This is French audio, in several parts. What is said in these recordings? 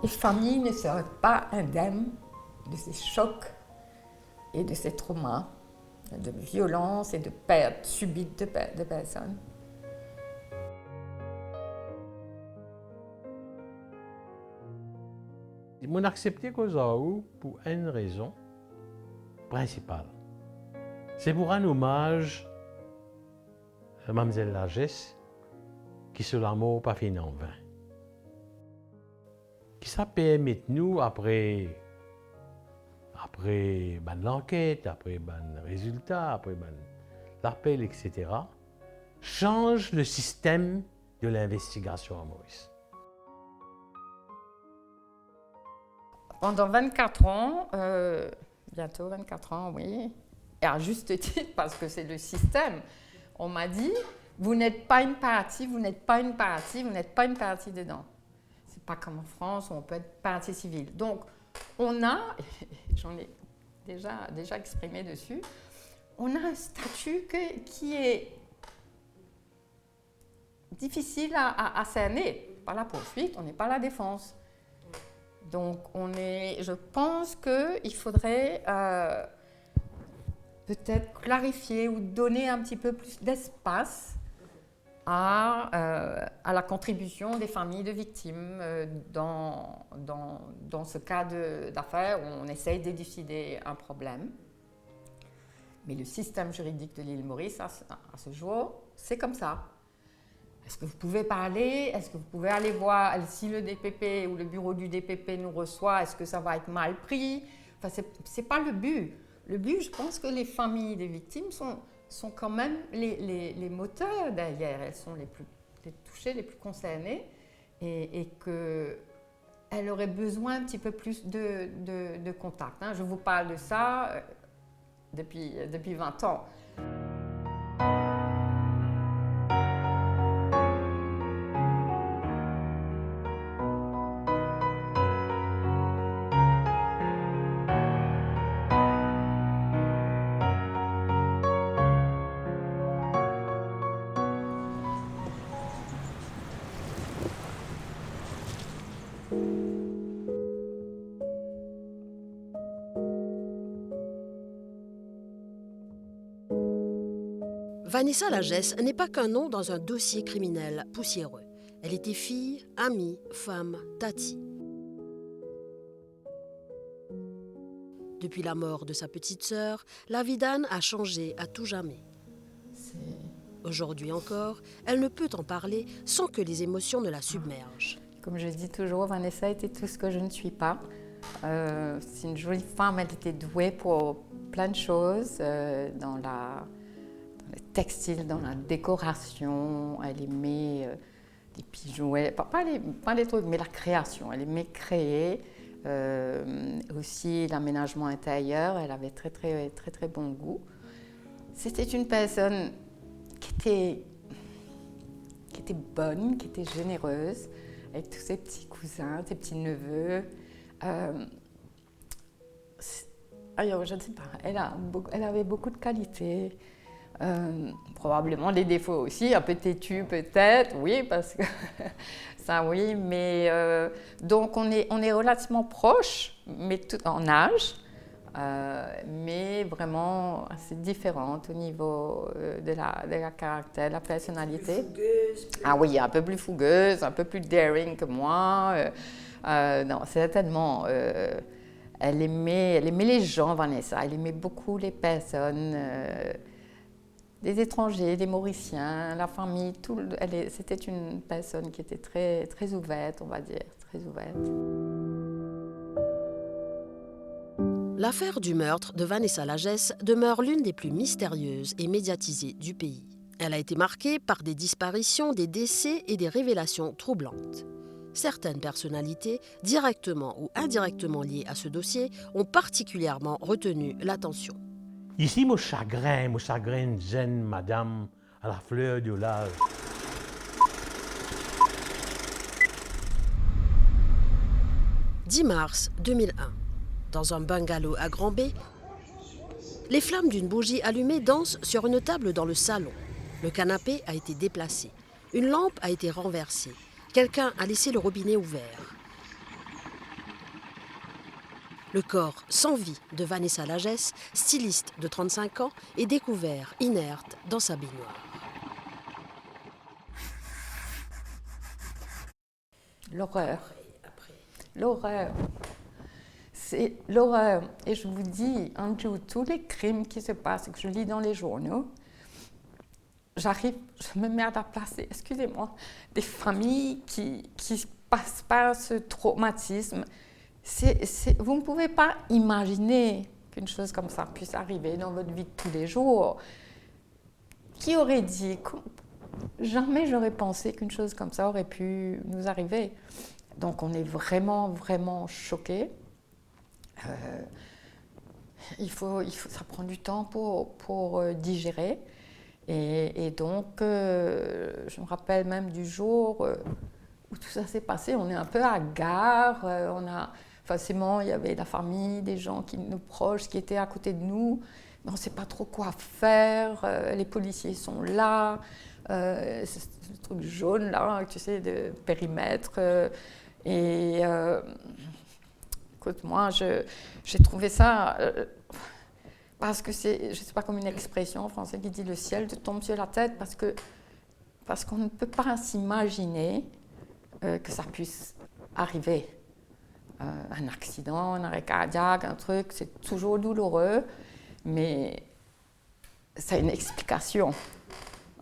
les familles ne seraient pas indemnes de ces chocs et de ces traumas, de violences et de pertes subites de personnes. On a accepté Kozaou pour une raison principale. C'est pour un hommage à Mlle Lagesse, qui se l'amour pas fini en vain. Qui ça permet nous, après l'enquête, après le résultat, après l'appel, etc., change le système de l'investigation à Maurice. Pendant 24 ans, bientôt 24 ans, oui, et à juste titre, parce que c'est le système, on m'a dit, vous n'êtes pas une partie, vous n'êtes pas une partie, vous n'êtes pas une partie dedans. C'est pas comme en France où on peut être partie civile. Donc, on a, j'en ai déjà exprimé dessus, on a un statut qui est difficile à cerner. Pas la poursuite, on n'est pas la défense. Donc, je pense qu'il faudrait peut-être clarifier ou donner un petit peu plus d'espace à la contribution des familles de victimes dans ce cas d'affaires où on essaye d'élucider un problème. Mais le système juridique de l'île Maurice, à ce jour, c'est comme ça. Est-ce que vous pouvez parler? Est-ce que vous pouvez aller voir si le DPP ou le bureau du DPP nous reçoit? Est-ce que ça va être mal pris? Enfin, c'est pas le but. Le but, je pense que les familles des victimes sont quand même les moteurs derrière. Elles sont les touchées, les plus concernées, et qu'elles auraient besoin un petit peu plus de contact. Je vous parle de ça depuis 20 ans. Vanessa Lagesse n'est pas qu'un nom dans un dossier criminel poussiéreux. Elle était fille, amie, femme, tati. Depuis la mort de sa petite sœur, la vie d'Anne a changé à tout jamais. Aujourd'hui encore, elle ne peut en parler sans que les émotions ne la submergent. Comme je dis toujours, Vanessa était tout ce que je ne suis pas. C'est une jolie femme, elle était douée pour plein de choses, dans le textile, dans la décoration. Elle aimait les pigeons, pas les trucs, mais la création. Elle aimait créer. Aussi l'aménagement intérieur, elle avait très très très très bon goût. C'était une personne qui était bonne, qui était généreuse, avec tous ses petits cousins, ses petits neveux. Je ne sais pas, elle avait beaucoup de qualités. Probablement des défauts aussi, un peu têtu peut-être, oui, parce que ça oui, mais donc on est relativement proches, mais tout en âge, mais vraiment assez différentes au niveau de la caractère, de la personnalité. Fougueuse, Ah oui, un peu plus fougueuse, un peu plus daring que moi. Non, certainement. Elle aimait les gens, Vanessa. Elle aimait beaucoup les personnes. Des étrangers, des Mauriciens, la famille, c'était une personne qui était très, très ouverte, on va dire, très ouverte. L'affaire du meurtre de Vanessa Lagesse demeure l'une des plus mystérieuses et médiatisées du pays. Elle a été marquée par des disparitions, des décès et des révélations troublantes. Certaines personnalités, directement ou indirectement liées à ce dossier, ont particulièrement retenu l'attention. Ici, mon chagrin gêne madame à la fleur de l'âge. « 10 mars 2001. Dans un bungalow à Grand-B, les flammes d'une bougie allumée dansent sur une table dans le salon. Le canapé a été déplacé. Une lampe a été renversée. Quelqu'un a laissé le robinet ouvert. Le corps sans vie de Vanessa Lagès, styliste de 35 ans, est découvert inerte dans sa baignoire. L'horreur. L'horreur. C'est l'horreur. Et je vous dis, Andrew, tous les crimes qui se passent, que je lis dans les journaux, je me mets à la place, excusez-moi, des familles qui passent par ce traumatisme. Vous ne pouvez pas imaginer qu'une chose comme ça puisse arriver dans votre vie de tous les jours. Qui aurait dit? Jamais j'aurais pensé qu'une chose comme ça aurait pu nous arriver. Donc on est vraiment, vraiment choqués. Ça prend du temps pour digérer. Et donc, je me rappelle même du jour où tout ça s'est passé. On est un peu à gare. Forcément, il y avait la famille, des gens nos proches qui étaient à côté de nous. Mais on ne sait pas trop quoi faire. Les policiers sont là. C'est ce truc jaune là, tu sais, de périmètre. Écoute, moi, j'ai trouvé ça, parce que c'est, je ne sais pas, comme une expression en français qui dit le ciel te tombe sur la tête, parce qu'on ne peut pas s'imaginer que ça puisse arriver. Un accident, un arrêt cardiaque, un truc, c'est toujours douloureux, mais ça a une explication.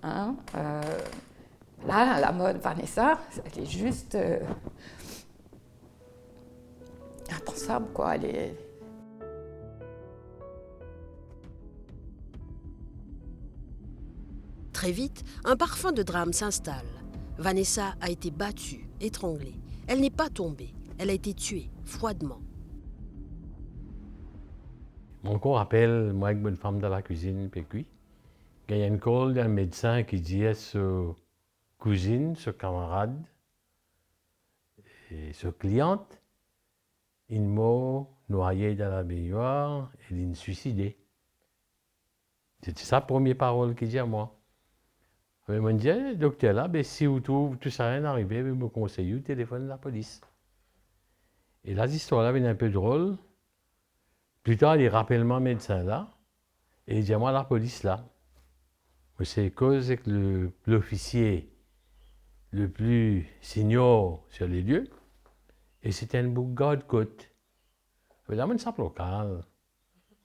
Hein? Là, la mode Vanessa, elle est juste impensable, quoi. Très vite, un parfum de drame s'installe. Vanessa a été battue, étranglée. Elle n'est pas tombée, elle a été tuée, froidement. Mon corps appelle, moi, avec une femme dans la cuisine, puis cuit. Il y a une call d'un médecin qui dit à sa cousine, sa camarade et sa cliente, il m'a noyé dans la baignoire et il m'a suicidé. C'était sa première parole qu'il dit à moi. Il m'a dit, docteur, là, ben, si vous trouvez tout ça rien arrivé, vous me conseillez, téléphone de la police. Et là, cette histoire-là est un peu drôle. Plus tard, il rappelle mon médecin là, et il dit à moi, la police là. C'est cause que l'officier le plus senior sur les lieux, et c'était un bouc garde-côte. Là, je suis local.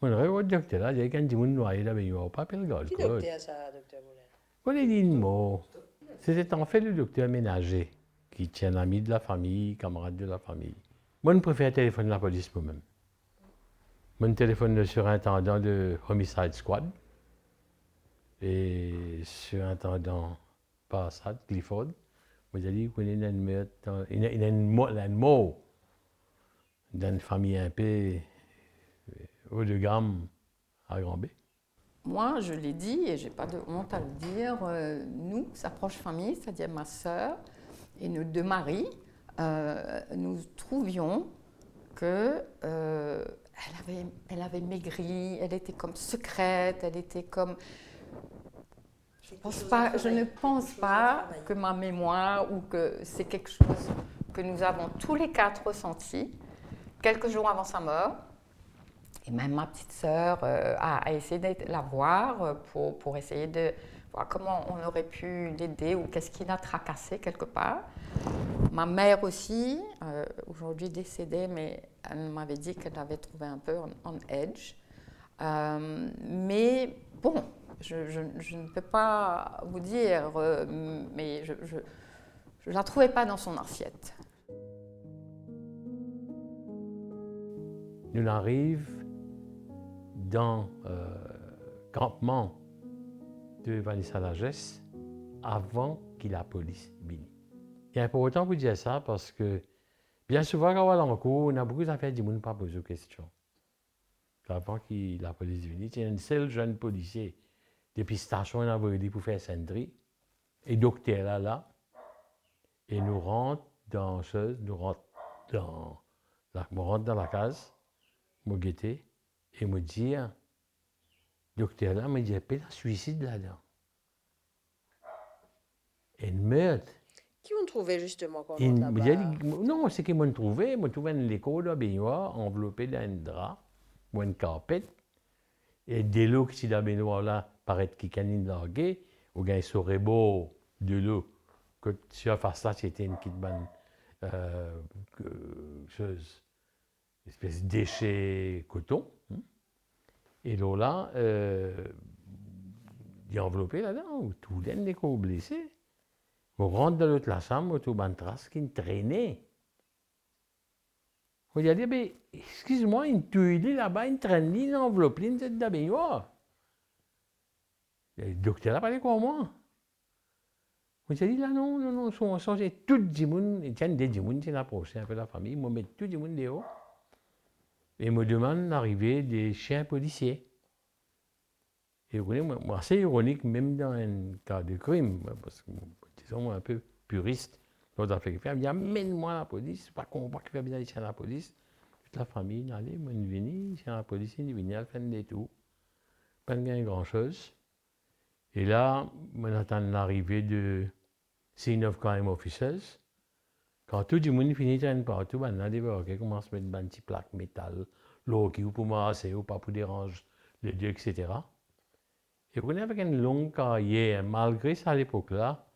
Je regarde le docteur là, il y a quelqu'un qui m'a noyé là, mais il n'a pas appelé le garde-côte. Qui docteur ça, docteur Boulin? On a dit le mot. C'était en fait le docteur ménager, qui tient un ami de la famille, camarade de la famille. Moi, je préfère téléphoner la police moi-même. Moi, je téléphone le surintendant de Homicide Squad. Et surintendant Passat, Clifford, vous avez dit qu'il y a un mot dans une famille un peu haut de gamme à Grand B. Moi, je l'ai dit et je n'ai pas de honte à le dire, nous, sa proche famille, c'est-à-dire ma sœur et nos deux maris, nous trouvions que elle avait maigri, elle était comme secrète, elle était comme... Je ne pense pas que ma mémoire ou que c'est quelque chose que nous avons tous les quatre ressenti quelques jours avant sa mort. Et même ma petite sœur a essayé de la voir pour essayer de voir comment on aurait pu l'aider ou qu'est-ce qui l'a tracassé quelque part. Ma mère aussi, aujourd'hui décédée, mais elle m'avait dit qu'elle l'avait trouvé un peu on edge. Mais bon, je ne peux pas vous dire, mais je ne la trouvais pas dans son assiette. Nous arrivons dans le campement de Vanessa Lagès avant que la police vienne. C'est important de vous dire ça parce que bien souvent, quand on va en cours, on a beaucoup d'affaires qui ne pas poser de questions. Avant que la police vienne, il y a un seul jeune policier depuis la station pour faire sentry. Et le docteur est là. Et nous rentrons dans la case, me guetter et me dire, le docteur là me dit, il y a un suicide là-dedans. Et le meurtre. Qui ont trouvé justement quand Et on j'ai là-bas? dit, non, c'est qu'ils m'ont trouvé une école de baignoire enveloppée d'un drap, ou une carpette, et de l'eau qui est dans la baignoire là, paraît qu'il canine largué, ou bien il serait beau de l'eau, que sur la face là, c'était une petite bonne chose, une espèce de déchet coton. Et l'eau là, il est enveloppé là-dedans, tout d'un école blessé. On rentre dans l'autre la chambre, tout une trace qui traînait. On lui a dit, ben, excuse-moi, une tuile là-bas, une traîne, une enveloppe, une tête de baignoire. Le docteur a parlé quoi, moi? On lui a dit, là, non, non, non, on changeait tout le monde, et tiens, des gens qui approché un peu la famille, ils m'ont mis tout le monde dehors. Et ils me demandent l'arrivée des chiens policiers. Et vous voyez, moi, c'est ironique, même dans un cas de crime, parce que, disons, moi, un peu puriste, l'autre a fait qu'il fait, il dit, amène-moi à la police, c'est pas qu'on va faire bien ici à la police. Toute la famille, allez, moi, une venue, ici à la police, une venue, elle fait des tours. Pas de grand-chose. Et là, on attend l'arrivée de Scene of Crime Officers. Quand tout le monde finit de traîner partout, on a débarqué, commence à mettre une petite plaque métal, l'eau qui ou pour masser ou pas pour déranger le Dieu, etc. Et on est avec une longue carrière, malgré ça à l'époque-là,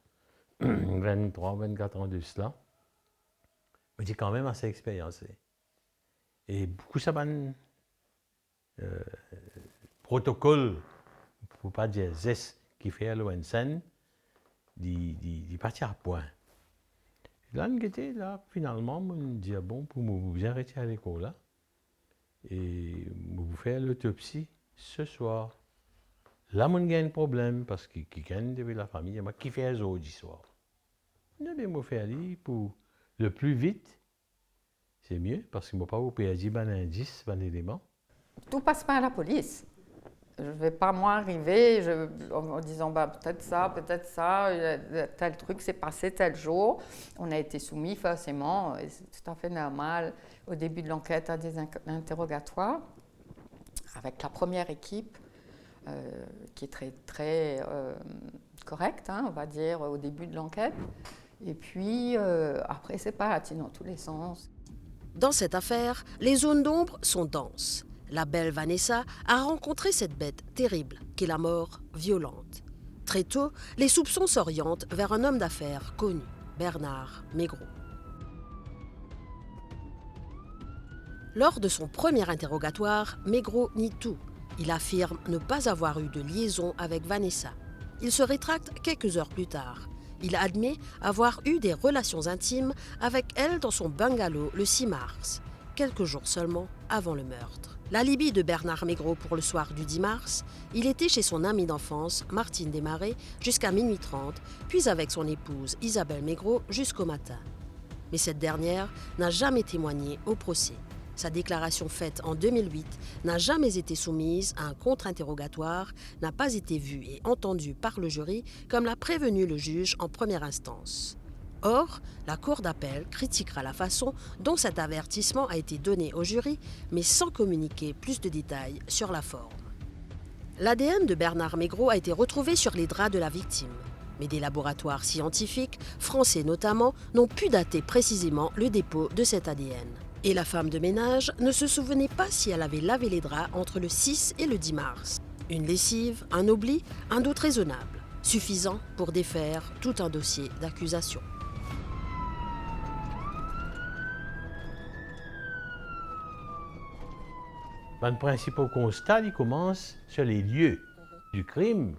23, 24 ans de cela, mais j'ai quand même assez expériencé. Et beaucoup de ça, protocole, pour ne pas dire zest, qui fait à l'ONSN, d'y partir à point. Et là, on était là, finalement, on me dit, bon, pour vous bien arrêter à l'école là, et vous faire l'autopsie ce soir. Là, on a un problème, parce que quelqu'un de la famille, qui fait les autres soir. Je vais me faire aller pour le plus vite, c'est mieux, parce que je ne vais pas vous payer un indice, un élément. Tout passe par la police. Je ne vais pas, moi, arriver en disant bah, peut-être ça, tel truc s'est passé tel jour. On a été soumis forcément, et c'est tout à fait normal, au début de l'enquête à des interrogatoires avec la première équipe qui est très, très correcte, hein, on va dire, au début de l'enquête. Et puis, après, c'est parti dans tous les sens. Dans cette affaire, les zones d'ombre sont denses. La belle Vanessa a rencontré cette bête terrible qu'est la mort violente. Très tôt, les soupçons s'orientent vers un homme d'affaires connu, Bernard Maigreau. Lors de son premier interrogatoire, Maigreau nie tout. Il affirme ne pas avoir eu de liaison avec Vanessa. Il se rétracte quelques heures plus tard. Il admet avoir eu des relations intimes avec elle dans son bungalow le 6 mars, quelques jours seulement avant le meurtre. L'alibi de Bernard Maigreau pour le soir du 10 mars, il était chez son amie d'enfance, Martine Desmarais, jusqu'à minuit 30, puis avec son épouse Isabelle Maigreau jusqu'au matin. Mais cette dernière n'a jamais témoigné au procès. Sa déclaration faite en 2008 n'a jamais été soumise à un contre-interrogatoire, n'a pas été vue et entendue par le jury comme l'a prévenu le juge en première instance. Or, la Cour d'appel critiquera la façon dont cet avertissement a été donné au jury, mais sans communiquer plus de détails sur la forme. L'ADN de Bernard Maigreau a été retrouvé sur les draps de la victime. Mais des laboratoires scientifiques, français notamment, n'ont pu dater précisément le dépôt de cet ADN. Et la femme de ménage ne se souvenait pas si elle avait lavé les draps entre le 6 et le 10 mars. Une lessive, un oubli, un doute raisonnable, suffisant pour défaire tout un dossier d'accusation. Le principal constat, il commence sur les lieux du crime.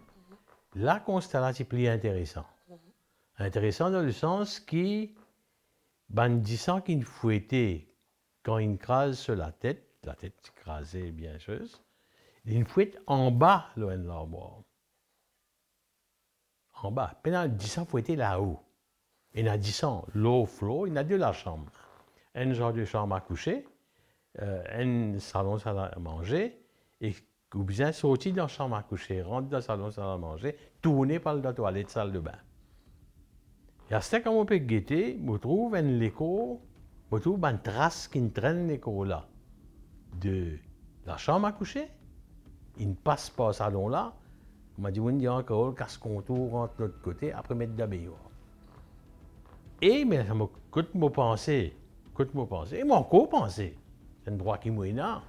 Là, constat là, c'est plus intéressant. Intéressant dans le sens qui, disant qu'il fouettait quand il crase sur la tête écrasée bien chose, il fouette en bas loin de l'armoire. En bas. Puis il dit ça fouetter là-haut. Il a dit ça, low floor, il a de la chambre. Un genre de chambre à coucher, un salon salle à manger, et ou bien sortir dans la chambre à coucher, rentrer dans le salon salle à manger, tourner par la toilette, salle de bain. Et à ce temps, on peut guetter, on trouve un écho, on trouve une trace qui traîne l'écho là, de la chambre à coucher, il ne passe pas au salon là, on m'a dit, on dit encore, casse-contour, rentre de l'autre côté, après mettre de la baignoire. Et mais ça m'a coûte mon pensée. Et mon co pensée. C'est un droit qui m'a là.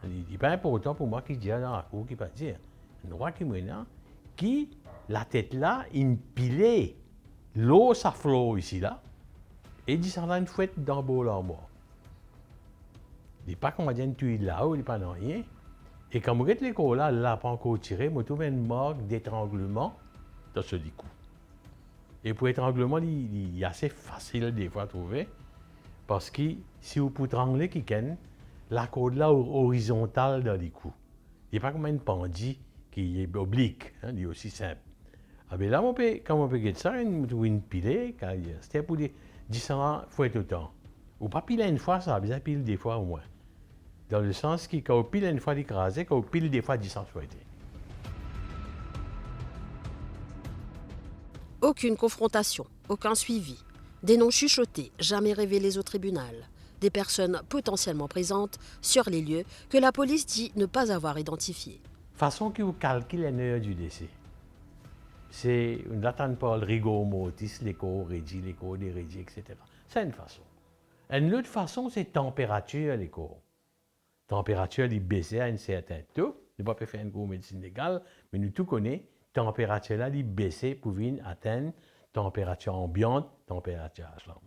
Il n'est pas important pour moi qui dit dans la cour qui pas dire. Un droit qui m'a là, qui la tête là, une pilée, l'eau ça flot ici là, et dit ça là une fouette dans le bol en moi. Il n'est pas qu'on va dire une tuile là, il n'est pas dans rien. Et quand je regarde l'école là, là pas encore tiré, je trouve une marque d'étranglement dans ce coup. Et pour étranglement, il est assez facile des fois à trouver. Parce que si vous pouvez étrangler quelqu'un, la corde là horizontale dans les coups. Il n'y a pas comme une pendule qui est oblique, hein, il est aussi simple. Ah ben là, quand on peut faire ça, on trouve une pilée, c'était pour dire 10 fois tout le temps. Ou pas piler une fois, ça a bien pile des fois au moins. Dans le sens que quand on pile une fois l'écrasé, quand on pile des fois 10 fois été. Aucune confrontation, aucun suivi. Des noms chuchotés, jamais révélés au tribunal. Des personnes potentiellement présentes sur les lieux que la police dit ne pas avoir identifiés. Façon que vous calculez l'heure du décès. C'est une attente par le rigor mortis, l'écho, régi, l'écho, dérégi, etc. C'est une façon. Une autre façon, c'est température l'écho. Température, il baisse à un certain taux. Je ne vais pas faire une grosse médecine légale, mais nous tout connaissons. Température là, il baisse pour venir atteindre température ambiante, température à chambre.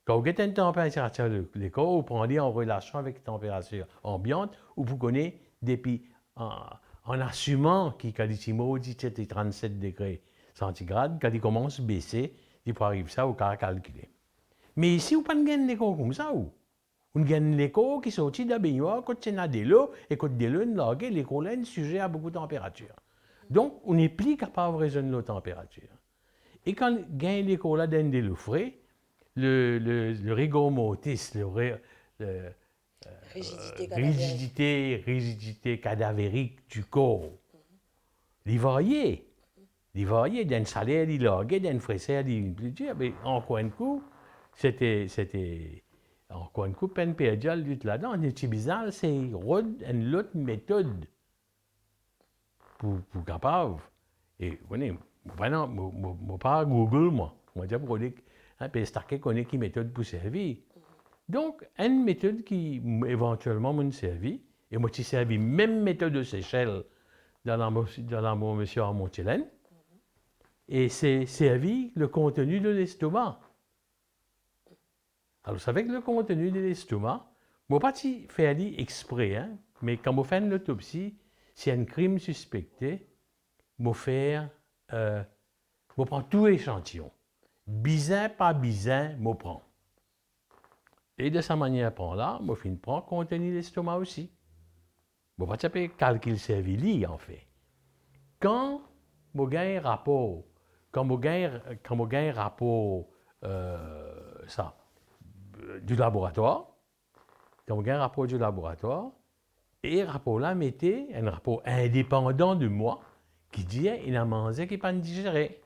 Quand vous avez une température de l'écho, vous prenez en relation avec la température ambiante, ou vous connaissez depuis en assumant qu'il y a des 17 et 37 degrés centigrades, quand il commence à baisser, il peut arriver ça au cas calculé. Mais ici, vous n'avez pas de l'écho comme ça. Vous avez l'écho qui sortit de la baignoire, quand c'est de l'eau, et quand de l'eau, l'écho là est sujet à beaucoup de température. Donc, on n'est plus capable de raisonner la température. Et quand on gagne l'écho là dans l'eau frais, le rigor mortis, rigidité cadavérique du corps, il varie. Il varie d'un salaire, il larguait, d'un fraisseur, il plus dur. Mais en coin de coup, c'était en coin de coup, peine perdue là-dedans. C'est bizarre, c'est une autre méthode pour capable. Et vous voyez, je pas Google, moi. On va dire pour qu'on connaît qui méthode pour servir. Donc, une méthode qui éventuellement m'a servi, et moi, j'ai servi même méthode de Seychelles dans la monsieur en Montelène, et c'est servi le contenu de l'estomac. Alors, c'est avec le contenu de l'estomac, je ne vais pas faire exprès, hein, mais quand je fais une autopsie, s'il y a un crime suspecté, je prends tout l'échantillon. Bizin, pas bizin, je prends. Et de cette manière-là, je finis par contenu l'estomac aussi. Je ne vais pas faire calcul servili, en fait. Quand je gagne un rapport, du laboratoire, et le rapport là mettait un rapport indépendant de moi qui dit qu'il a mangé qui n'est pas digéré.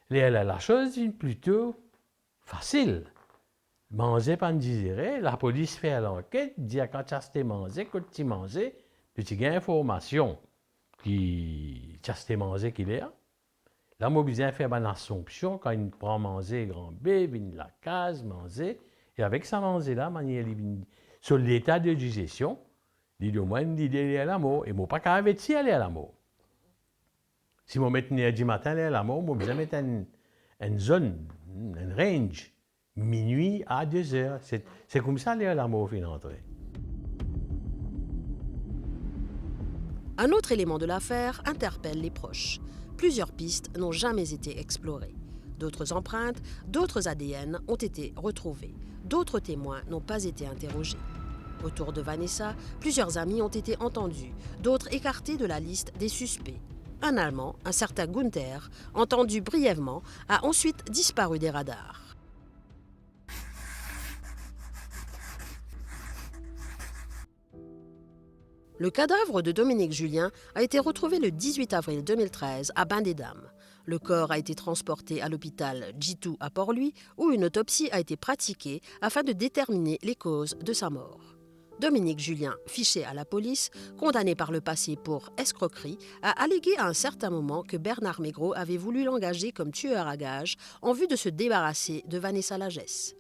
La chose est plutôt facile. Manger pas digéré, la police fait l'enquête, dit quand tu as mangé, quand tu manges, tu as information qui tu as mangé qu'il est. Là, moi, je fais une assumption quand il prend manger grand B, il la case, manger, et avec ça manger là, sur l'état de digestion, il au moins il est à la mort, et moi pas qu'à avec si elle est à la mort. Si je mets du matin, elle est à la mort, je vais mettre une zone, un range, minuit à 2 heures. C'est comme ça qu'elle est à la mort fin d'entrée. Un autre élément de l'affaire interpelle les proches. Plusieurs pistes n'ont jamais été explorées. D'autres empreintes, d'autres ADN ont été retrouvés. D'autres témoins n'ont pas été interrogés. Autour de Vanessa, plusieurs amis ont été entendus, d'autres écartés de la liste des suspects. Un Allemand, un certain Gunther, entendu brièvement, a ensuite disparu des radars. Le cadavre de Dominique Julien a été retrouvé le 18 avril 2013 à Bain-des-Dames. Le corps a été transporté à l'hôpital Jitu à Port-Louis où une autopsie a été pratiquée afin de déterminer les causes de sa mort. Dominique Julien, fiché à la police, condamné par le passé pour escroquerie, a allégué à un certain moment que Bernard Maigreau avait voulu l'engager comme tueur à gages en vue de se débarrasser de Vanessa Lagesse.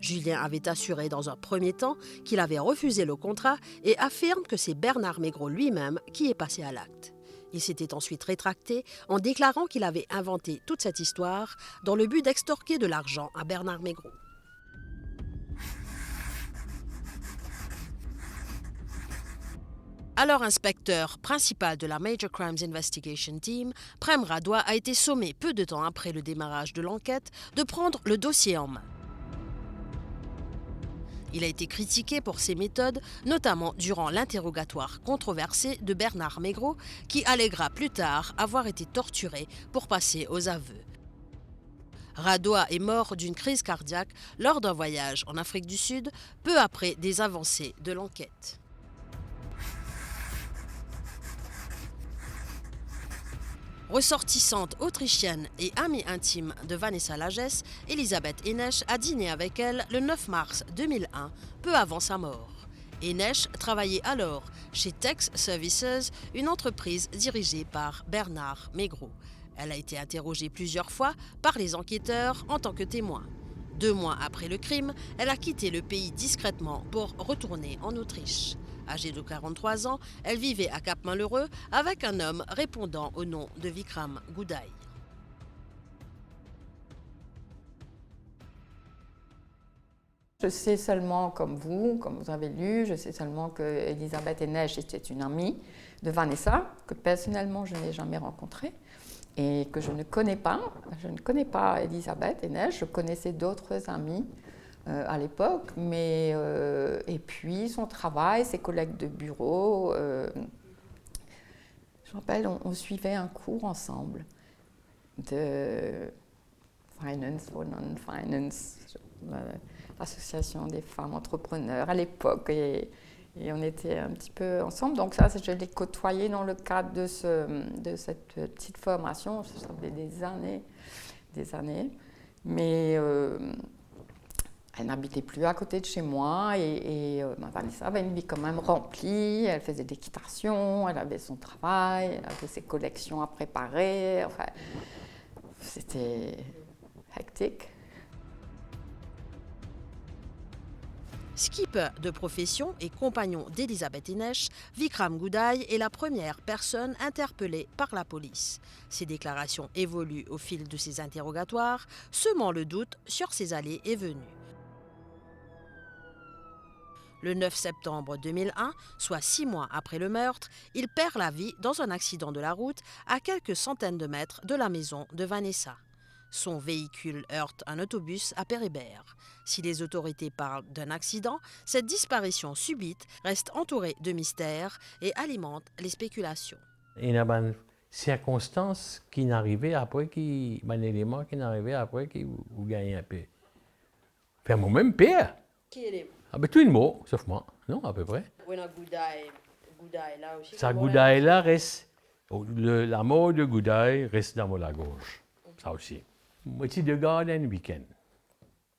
Julien avait assuré dans un premier temps qu'il avait refusé le contrat et affirme que c'est Bernard Maigreau lui-même qui est passé à l'acte. Il s'était ensuite rétracté en déclarant qu'il avait inventé toute cette histoire dans le but d'extorquer de l'argent à Bernard Maigreau. Alors inspecteur principal de la Major Crimes Investigation Team, Prem Radwa a été sommé peu de temps après le démarrage de l'enquête de prendre le dossier en main. Il a été critiqué pour ses méthodes, notamment durant l'interrogatoire controversé de Bernard Maigreau, qui alléguera plus tard avoir été torturé pour passer aux aveux. Radwa est mort d'une crise cardiaque lors d'un voyage en Afrique du Sud, peu après des avancées de l'enquête. Ressortissante autrichienne et amie intime de Vanessa Lagesse, Elisabeth Enesch a dîné avec elle le 9 mars 2001, peu avant sa mort. Enesch travaillait alors chez Tex Services, une entreprise dirigée par Bernard Maigreau. Elle a été interrogée plusieurs fois par les enquêteurs en tant que témoin. 2 mois après le crime, elle a quitté le pays discrètement pour retourner en Autriche. Âgée de 43 ans, elle vivait à Cap-Malheureux avec un homme répondant au nom de Vikram Goudaï. Je sais seulement, comme vous avez lu, je sais seulement que Elisabeth Enesch était une amie de Vanessa, que personnellement je n'ai jamais rencontrée et que je ne connais pas. Je ne connais pas Elisabeth Enesch, je connaissais d'autres amis à l'époque, mais et puis son travail, ses collègues de bureau. Je me rappelle, on suivait un cours ensemble de Finance for Non-Finance, l'association des femmes entrepreneurs à l'époque, et on était un petit peu ensemble. Donc ça, je l'ai côtoyé dans le cadre de cette petite formation. Ça fait des années, mais elle n'habitait plus à côté de chez moi et Vanessa avait une vie quand même remplie. Elle faisait de l'équitation, elle avait son travail, elle avait ses collections à préparer. Enfin, c'était hectique. Skipper de profession et compagnon d'Elisabeth Enesch, Vikram Goudaï est la première personne interpellée par la police. Ses déclarations évoluent au fil de ses interrogatoires, semant le doute sur ses allées et venues. Le 9 septembre 2001, soit 6 mois après le meurtre, il perd la vie dans un accident de la route à quelques centaines de mètres de la maison de Vanessa. Son véhicule heurte un autobus à Péribert. Si les autorités parlent d'un accident, cette disparition subite reste entourée de mystères et alimente les spéculations. Il y a des circonstances qui n'arrivaient après, des éléments qui n'arrivaient après qui vous gagnez un peu. Enfin, moi-même, pire. Qui est Ah ben, tout le monde, sauf moi, non, à peu près. Goudaï là aussi. Ça, Goudaï là reste, la mort de Goudaï reste dans la gorge, ça aussi. Moitié de Garden Weekend.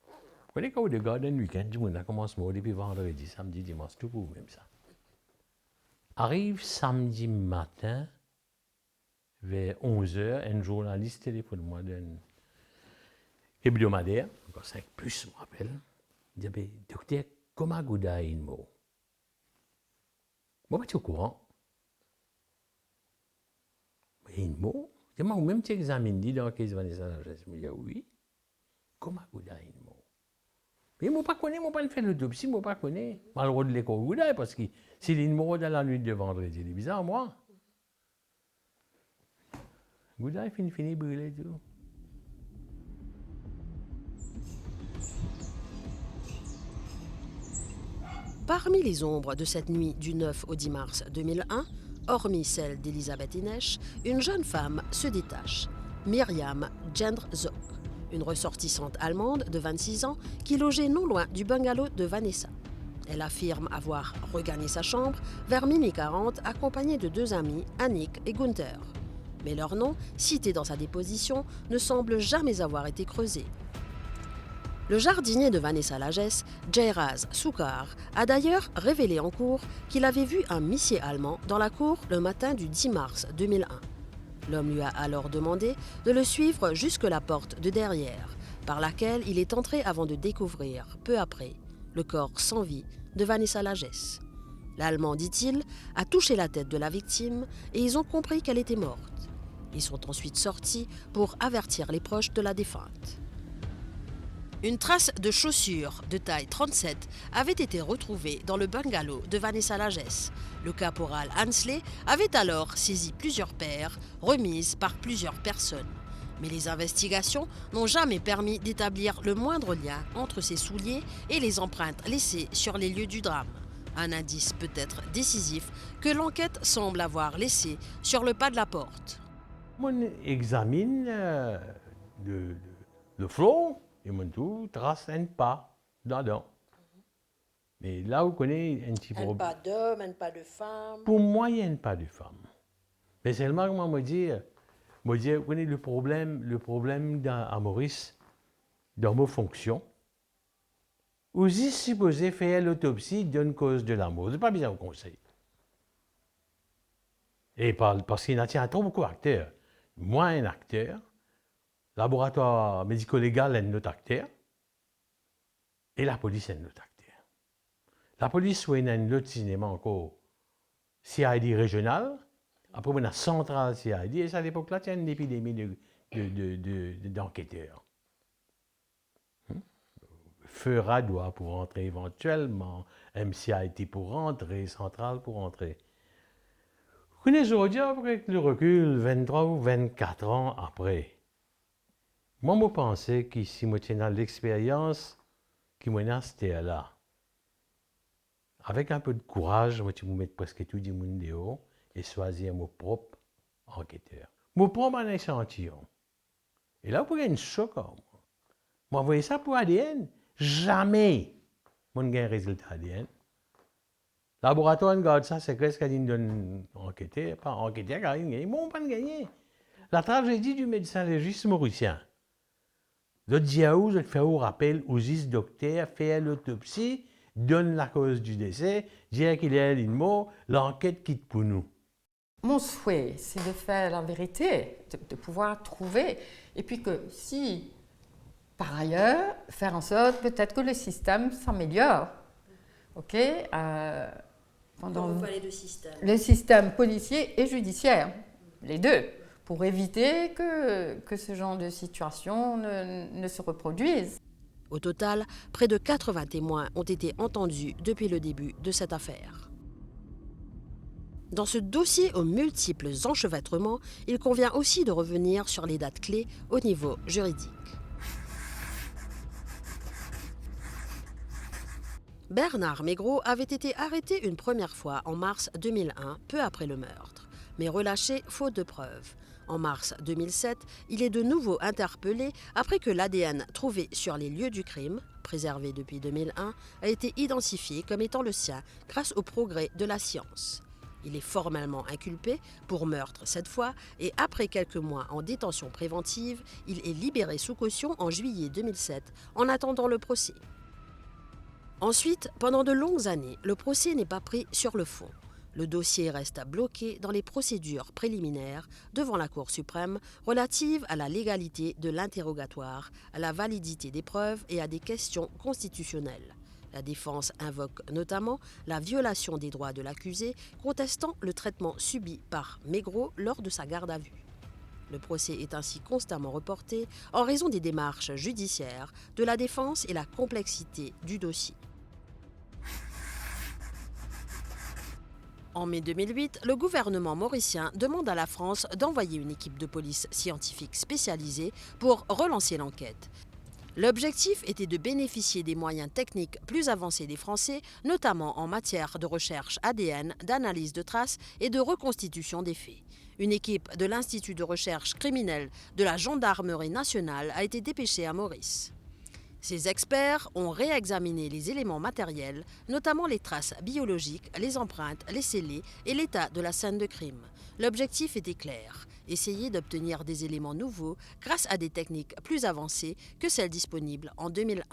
Vous connaissez quoi de Garden Weekend? Du monde, ça commence depuis vendredi, samedi, dimanche, tout pour même ça. Arrive samedi matin, vers 11h, un journaliste téléphone moi d'un hebdomadaire, encore 5 plus, je me rappelle. Il dit, docteur, comment Goudaï est mort? Moi, je suis au courant. Mais il est mort? Moi, même tu examines, dis donc, qu'est-ce que Vanessa Lagesse? Je me dis, oui. Comment Goudaï est mort? Mais moi, je ne connais pas faire l'autopsie, moi, je ne connais pas. Je le de l'école Goudaï, parce que s'il est mort dans la nuit de vendredi, il est bizarre, moi. Goudaï finit brûlé, tout. Parmi les ombres de cette nuit du 9 au 10 mars 2001, hormis celle d'Elisabeth Enesch, une jeune femme se détache, Myriam Gendrzok, une ressortissante allemande de 26 ans qui logeait non loin du bungalow de Vanessa. Elle affirme avoir regagné sa chambre vers minuit 40 accompagnée de 2 amis, Annick et Gunther. Mais leur nom, cité dans sa déposition, ne semble jamais avoir été creusé. Le jardinier de Vanessa Lagesse, Jairaz Soukar, a d'ailleurs révélé en cours qu'il avait vu un missier allemand dans la cour le matin du 10 mars 2001. L'homme lui a alors demandé de le suivre jusque la porte de derrière, par laquelle il est entré avant de découvrir, peu après, le corps sans vie de Vanessa Lagesse. L'Allemand, dit-il, a touché la tête de la victime et ils ont compris qu'elle était morte. Ils sont ensuite sortis pour avertir les proches de la défunte. Une trace de chaussure de taille 37 avait été retrouvée dans le bungalow de Vanessa Lagesse. Le caporal Hansley avait alors saisi plusieurs paires remises par plusieurs personnes. Mais les investigations n'ont jamais permis d'établir le moindre lien entre ces souliers et les empreintes laissées sur les lieux du drame. Un indice peut-être décisif que l'enquête semble avoir laissé sur le pas de la porte. On examine le flot et on trouve trace un pas dedans. Mais là, vous connaissez un petit problème. Un pas d'homme, un pas de femme. Pour moi, il n'y a un pas de femme. Mais seulement, moi, vous connaissez le problème à Maurice, dans nos fonctions. Vous êtes supposé faire l'autopsie d'une cause de la mort. Ce n'est pas bien au conseil. Et parce qu'il y a trop beaucoup d'acteurs. Moi, un acteur, laboratoire médico-légal, un autre acteur, et la police, un autre acteur. La police, il y a un autre cinéma encore, CID régional, après on a central CID, et à l'époque-là, il y a une épidémie d'enquêteurs. FERA doit pour rentrer éventuellement, MCIT pour rentrer, central pour rentrer. Vous connaissez aujourd'hui, avec le recul, 23 ou 24 ans après, moi, je pensais que si je tiens l'expérience qui m'a c'était là. Avec un peu de courage, je vais mettre presque tout le monde dehors et choisir mon propre enquêteur. Mon propre échantillon. Et là, vous avez un choc. Moi, vous voyez ça pour ADN? Jamais je n'ai un résultat ADN. Le laboratoire regarde ça, c'est qu'est-ce qu'il donne enquêteur, pas enquêteur, car ils n'ont pas gagné. La tragédie du médecin légiste mauricien. Le diaou, je fais au rappel aux docteurs, faire l'autopsie, donne la cause du décès, dire qu'il est une mort, l'enquête quitte pour nous. Mon souhait, c'est de faire la vérité, de pouvoir trouver, et puis que si, par ailleurs, faire en sorte peut-être que le système s'améliore. Ok, Quand vous parlez de système. Le système policier et judiciaire, les deux, pour éviter que ce genre de situation ne se reproduise. Au total, près de 80 témoins ont été entendus depuis le début de cette affaire. Dans ce dossier aux multiples enchevêtrements, il convient aussi de revenir sur les dates clés au niveau juridique. Bernard Maigreau avait été arrêté une première fois en mars 2001, peu après le meurtre, mais relâché faute de preuves. En mars 2007, il est de nouveau interpellé après que l'ADN trouvé sur les lieux du crime, préservé depuis 2001, a été identifié comme étant le sien grâce au progrès de la science. Il est formellement inculpé pour meurtre cette fois et après quelques mois en détention préventive, il est libéré sous caution en juillet 2007 en attendant le procès. Ensuite, pendant de longues années, le procès n'est pas pris sur le fond. Le dossier reste bloqué dans les procédures préliminaires devant la Cour suprême relatives à la légalité de l'interrogatoire, à la validité des preuves et à des questions constitutionnelles. La défense invoque notamment la violation des droits de l'accusé, contestant le traitement subi par Maigreau lors de sa garde à vue. Le procès est ainsi constamment reporté en raison des démarches judiciaires, de la défense et la complexité du dossier. En mai 2008, le gouvernement mauricien demande à la France d'envoyer une équipe de police scientifique spécialisée pour relancer l'enquête. L'objectif était de bénéficier des moyens techniques plus avancés des Français, notamment en matière de recherche ADN, d'analyse de traces et de reconstitution des faits. Une équipe de l'Institut de recherche criminelle de la Gendarmerie nationale a été dépêchée à Maurice. Ces experts ont réexaminé les éléments matériels, notamment les traces biologiques, les empreintes, les scellés et l'état de la scène de crime. L'objectif était clair, essayer d'obtenir des éléments nouveaux grâce à des techniques plus avancées que celles disponibles en 2001.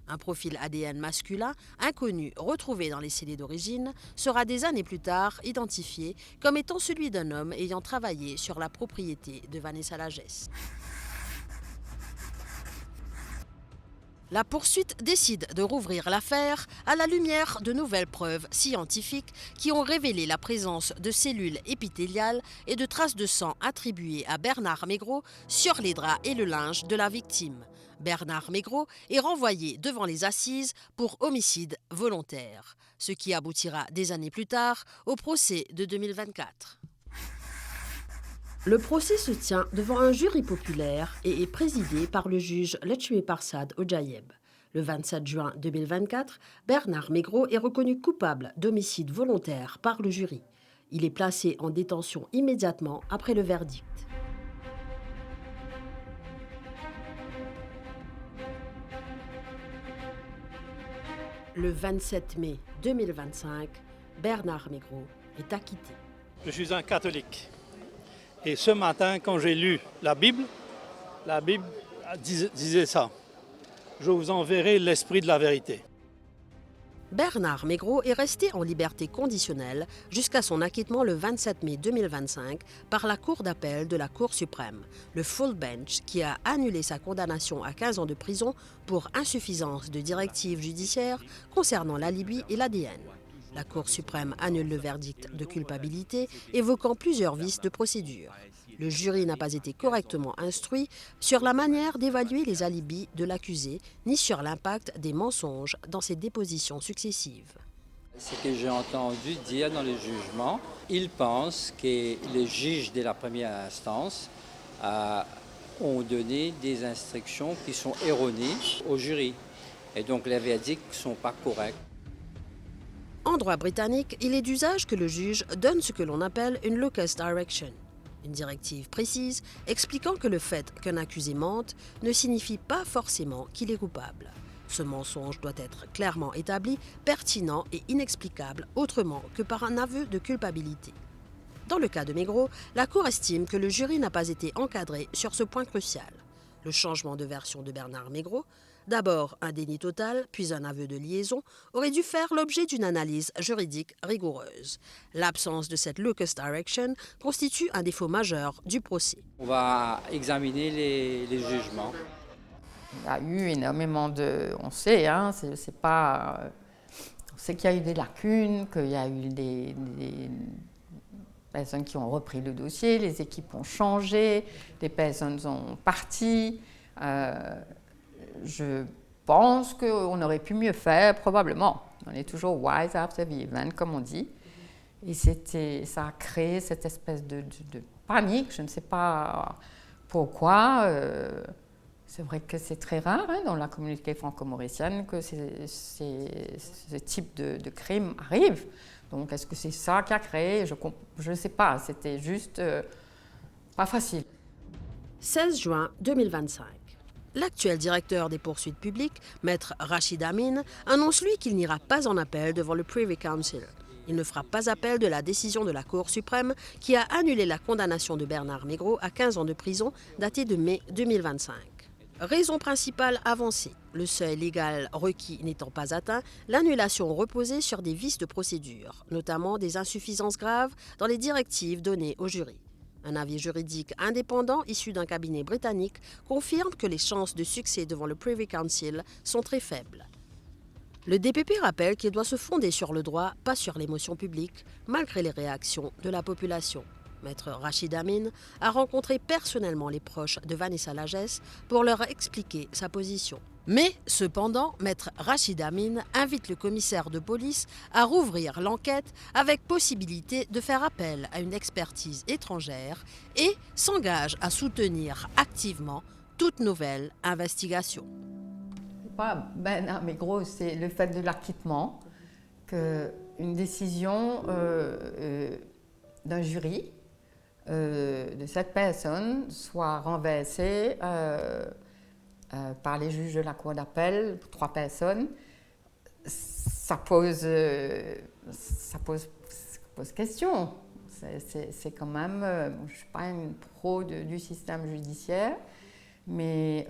Un profil ADN masculin, inconnu, retrouvé dans les scellés d'origine, sera des années plus tard identifié comme étant celui d'un homme ayant travaillé sur la propriété de Vanessa Lagesse. La poursuite décide de rouvrir l'affaire à la lumière de nouvelles preuves scientifiques qui ont révélé la présence de cellules épithéliales et de traces de sang attribuées à Bernard Maigreau sur les draps et le linge de la victime. Bernard Maigreau est renvoyé devant les assises pour homicide volontaire, ce qui aboutira des années plus tard au procès de 2024. Le procès se tient devant un jury populaire et est présidé par le juge Letchwe Parsad Ojayeb. Le 27 juin 2024, Bernard Maigreau est reconnu coupable d'homicide volontaire par le jury. Il est placé en détention immédiatement après le verdict. Le 27 mai 2025, Bernard Maigreau est acquitté. Je suis un catholique. Et ce matin, quand j'ai lu la Bible disait ça. Je vous enverrai l'esprit de la vérité. Bernard Maigreau est resté en liberté conditionnelle jusqu'à son acquittement le 27 mai 2025 par la Cour d'appel de la Cour suprême, le Full Bench, qui a annulé sa condamnation à 15 ans de prison pour insuffisance de directives judiciaires concernant l'alibi et l'ADN. La Cour suprême annule le verdict de culpabilité, évoquant plusieurs vices de procédure. Le jury n'a pas été correctement instruit sur la manière d'évaluer les alibis de l'accusé, ni sur l'impact des mensonges dans ses dépositions successives. Ce que j'ai entendu dire dans le jugement, il pense que les juges de la première instance ont donné des instructions qui sont erronées au jury. Et donc les verdicts ne sont pas corrects. En droit britannique, il est d'usage que le juge donne ce que l'on appelle une locus direction, une directive précise expliquant que le fait qu'un accusé mente ne signifie pas forcément qu'il est coupable. Ce mensonge doit être clairement établi, pertinent et inexplicable autrement que par un aveu de culpabilité. Dans le cas de Maigreau, la Cour estime que le jury n'a pas été encadré sur ce point crucial. Le changement de version de Bernard Maigreau, d'abord un déni total, puis un aveu de liaison, aurait dû faire l'objet d'une analyse juridique rigoureuse. L'absence de cette locus direction constitue un défaut majeur du procès. On va examiner les jugements. Il y a eu énormément de... On sait, c'est pas... On sait qu'il y a eu des lacunes, qu'il y a eu des personnes qui ont repris le dossier, les équipes ont changé, des personnes sont parties. Je pense qu'on aurait pu mieux faire, probablement. On est toujours wise after the event, comme on dit. Et ça a créé cette espèce de panique. Je ne sais pas pourquoi. C'est vrai que c'est très rare dans la communauté franco-mauricienne que ce type de crime arrive. Donc, est-ce que c'est ça qui a créé? Je ne sais pas. C'était juste pas facile. 16 juin 2025. L'actuel directeur des poursuites publiques, maître Rachid Amin, annonce lui qu'il n'ira pas en appel devant le Privy Council. Il ne fera pas appel de la décision de la Cour suprême qui a annulé la condamnation de Bernard Maigreau à 15 ans de prison datée de mai 2025. Raison principale avancée, le seuil légal requis n'étant pas atteint, l'annulation reposait sur des vices de procédure, notamment des insuffisances graves dans les directives données au jury. Un avis juridique indépendant issu d'un cabinet britannique confirme que les chances de succès devant le Privy Council sont très faibles. Le DPP rappelle qu'il doit se fonder sur le droit, pas sur l'émotion publique, malgré les réactions de la population. Maître Rachid Amin a rencontré personnellement les proches de Vanessa Lagesse pour leur expliquer sa position. Mais, cependant, Maître Rachid Amin invite le commissaire de police à rouvrir l'enquête avec possibilité de faire appel à une expertise étrangère et s'engage à soutenir activement toute nouvelle investigation. Pas Bernard Maigreau, c'est le fait de l'acquittement, qu'une décision d'un jury de cette personne soit renversée par les juges de la Cour d'appel, 3 personnes, ça pose question. C'est quand même, je ne suis pas une pro du système judiciaire, mais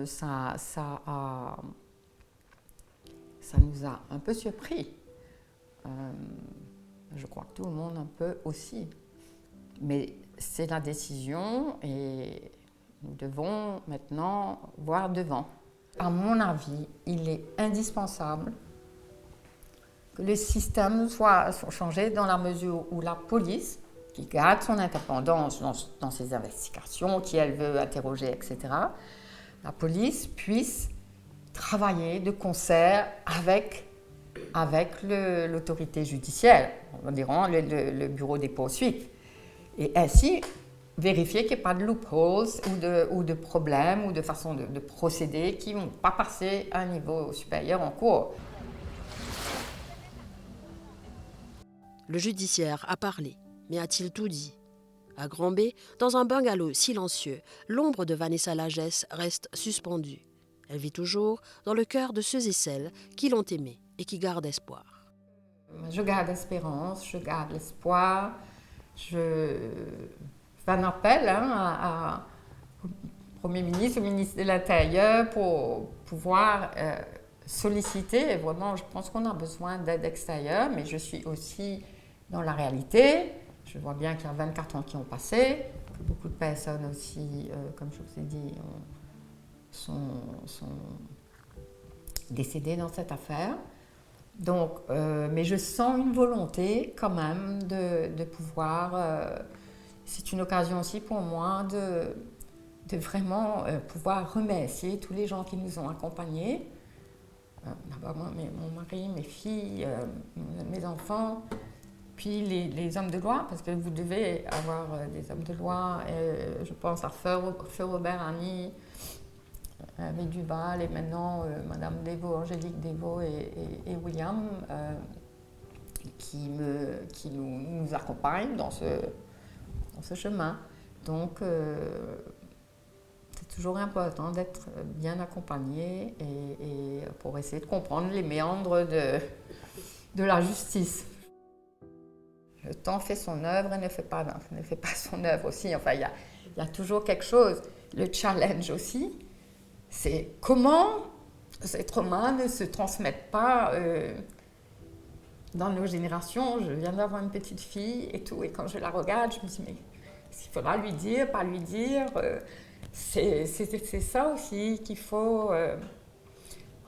ça nous a un peu surpris. Je crois que tout le monde un peu aussi. Mais c'est la décision et nous devons maintenant voir devant. À mon avis, il est indispensable que le système soit changé dans la mesure où la police, qui garde son indépendance dans ses investigations, qui elle veut interroger, etc., la police puisse travailler de concert avec l'autorité judiciaire, on dirait le bureau des poursuites, et ainsi vérifier qu'il n'y ait pas de loopholes ou de problèmes ou de façons de procéder qui ne vont pas passer à un niveau supérieur en cours. Le judiciaire a parlé, mais a-t-il tout dit? À Grand-B, dans un bungalow silencieux, l'ombre de Vanessa Lagesse reste suspendue. Elle vit toujours dans le cœur de ceux et celles qui l'ont aimée et qui gardent espoir. Je garde espérance, je garde l'espoir. Je fais un appel au Premier ministre, au ministre de l'Intérieur pour pouvoir solliciter. Et vraiment, je pense qu'on a besoin d'aide extérieure, mais je suis aussi dans la réalité. Je vois bien qu'il y a 24 ans qui ont passé, que beaucoup de personnes aussi, comme je vous ai dit, sont décédées dans cette affaire. Donc, mais je sens une volonté quand même de pouvoir... c'est une occasion aussi pour moi de vraiment pouvoir remercier tous les gens qui nous ont accompagnés. D'abord mon mari, mes filles, mes enfants, puis les hommes de loi, parce que vous devez avoir des hommes de loi. Je pense à Feu Robert Annie, avec Duval et maintenant Madame Devaux, Angélique Devaux et William qui nous accompagnent dans ce chemin. Donc c'est toujours important d'être bien accompagné et pour essayer de comprendre les méandres de la justice. Le temps fait son œuvre et ne fait pas son œuvre aussi. Enfin, il y a toujours quelque chose. Le challenge aussi, c'est comment ces traumas ne se transmettent pas dans nos générations. Je viens d'avoir une petite fille et tout, et quand je la regarde, je me dis, mais il faudra lui dire, pas lui dire. C'est ça aussi qu'il faut...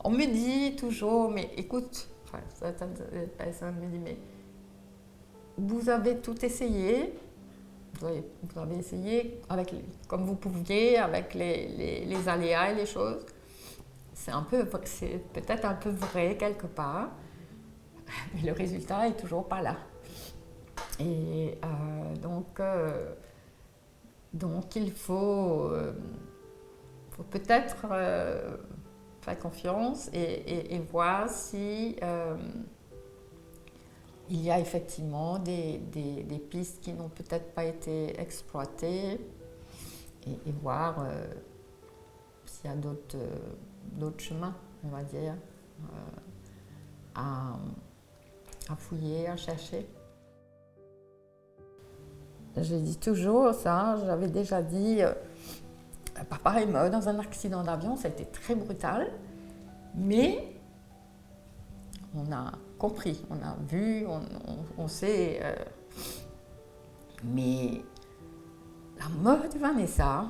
on me dit toujours, mais écoute, enfin, certaines personnes me disent, mais vous avez tout essayé, vous avez essayé comme vous pouviez, avec les aléas et les choses. C'est peut-être un peu vrai quelque part, mais le résultat est toujours pas là. Et donc il faut peut-être faire confiance et voir si il y a effectivement des pistes qui n'ont peut-être pas été exploitées et voir s'il y a d'autres chemins, on va dire, à fouiller, à chercher. Je dis toujours ça, j'avais déjà dit, papa est mort dans un accident d'avion, ça a été très brutal, mais on a compris, on a vu, on sait. Mais la mort de Vanessa,